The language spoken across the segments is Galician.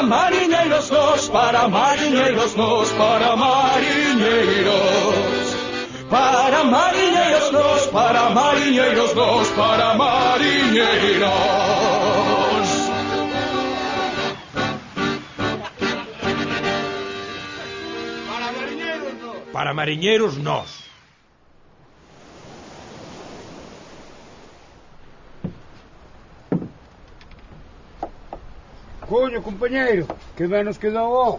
Para mariñeiros nos, para mariñeiros nos, para mariñeiros. Para mariñeiros nos, para mariñeiros nos, para mariñeiros. Para mariñeiros nos. Para mariñeiros nós. Coño, compañeiro, que ben nos quedou, ó.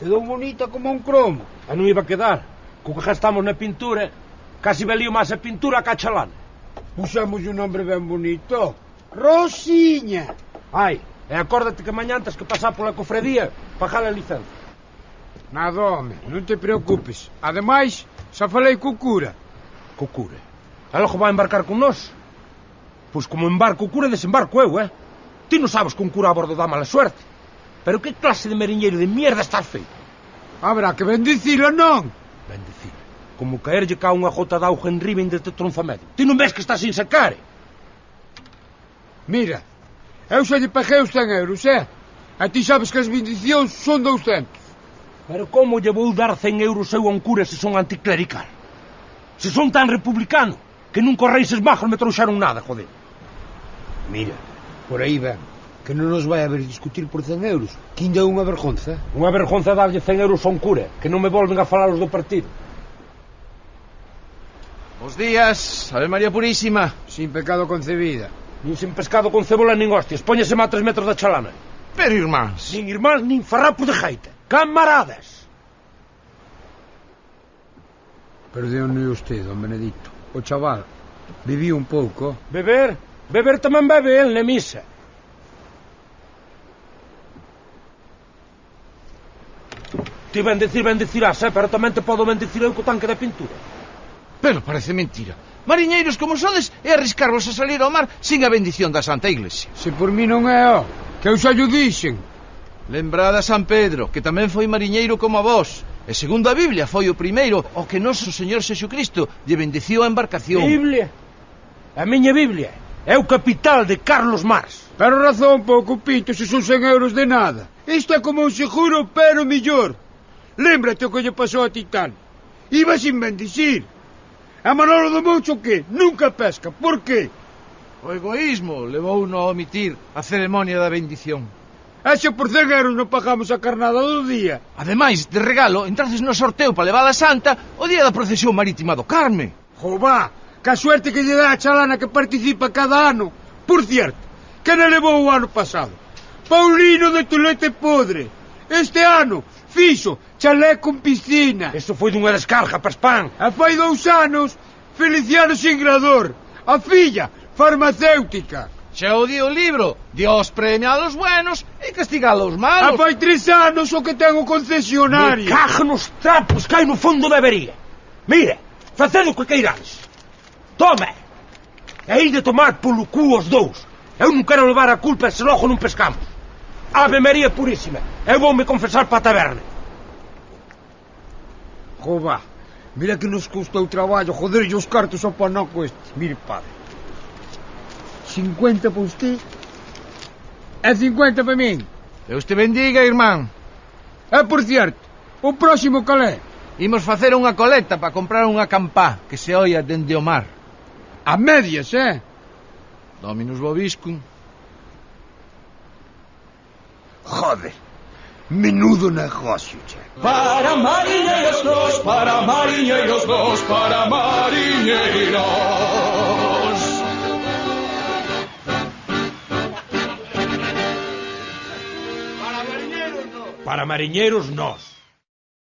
Quedou bonita como un cromo. A non iba a quedar. Co que gastamos na pintura, casi valía máis a pintura que a chalana. Puxemos un nombre ben bonito. Rosiña. Ai, e acórdate que mañá tens que pasar pola cofradía para pagar a licenza. Nada, home, non te preocupes. Ademais, xa falei co cura. Co cura? E logo vai embarcar con nós? Pois como embarco o cura, desembarco eu, Ti non sabes que un cura a bordo dá mala suerte. Pero que clase de mariñeiro de mierda estás feito? Habrá que bendicilo, non? Bendecir. Como caerlle cá unha gota de auga en Riven deste tronza medio. Ti non ves que estás sin sacar, Mira, eu xa lle paguei os 100 euros, A ti sabes que as bendicións son 200. Pero como lle vou dar 100 euros eu a un cura se son anticlerical? Se son tan republicano que nun correises majos me trouxeron nada, joder. Mira, por aí ven, que non nos vai haber discutir por 100 euros, que ainda é unha vergonza. Unha vergonza darlle 100 euros a un cura, que non me volven a falar os do partido. Bos días, Ave María Purísima. Sin pecado concebida. Nin sin pescado con cebola nin hostias, póñeseme a 3 metros da chalana. Pero, irmáns, Nin irmáns nin farrapos de gaita. Camaradas. Perdóne usted, don Benedicto. O chaval viviu un pouco. Beber? Beber tamén bebe el na misa. Ti bendecirás, pero tamén te podo bendecir eu co tanque de pintura. pero parece mentira. Mariñeiros como sodes e arriscarvos a salir ao mar sin a bendición da Santa Iglesia. Se por mí non é, que eu xa llo dixen. Lembrad a San Pedro, que tamén foi mariñeiro como a vos. E segundo a Biblia foi o primeiro o que noso Señor Xesucristo lle bendiciu a embarcación. Biblia? A miña Biblia é o capital de Carlos Marx. Pero razón pouco, Pito, se son 100 euros de nada. Isto é como un seguro, pero millor. Lémbrate o que lle pasou a Titán. Iba sin bendicir. A Manolo do Moucho que nunca pesca. Por qué? O egoísmo levouno a omitir a ceremonia da bendición. E xa por 100 euros non pagamos a carnada do día. Ademais, de regalo, entraces no sorteo para levar a Santa o día da procesión marítima do Carme. Jová, que a suerte que lle dá a chalana que participa cada ano. Por cierto, que non levou o ano pasado? Paulino de Tolete Podre. Este ano fixo chalé con piscina. Eso foi dunha descarga, Paspán. E fai 2 anos, Feliciano Singrador. A filla, farmacéutica. Xa o di o libro, Dios premia a los buenos e castiga a los malos. E fai 3 anos o que ten o concesionario. Me cago nos trapos que hai no fondo da avería. Mira, faced o que queirades. Toma. E aí de tomar polo cu os dous. Eu non quero levar a culpa se logo non pescamos. Ave María Purísima. Eu voume confesar para a taberna. Jová, mira que nos custou traballo joderlle os cartos ao panoco este. Mire, padre, 50 para usted e 50 para min. Deus te bendiga, irmán. E por cierto, o próximo calé. Imos facer unha coleta para comprar unha campá que se oia dende o mar. A medias, Dominus vobiscum. Joder, menudo negocio, che. Para mariñeiros nos, para mariñeiros nos, para mariñeiros. Para mariñeiros nós.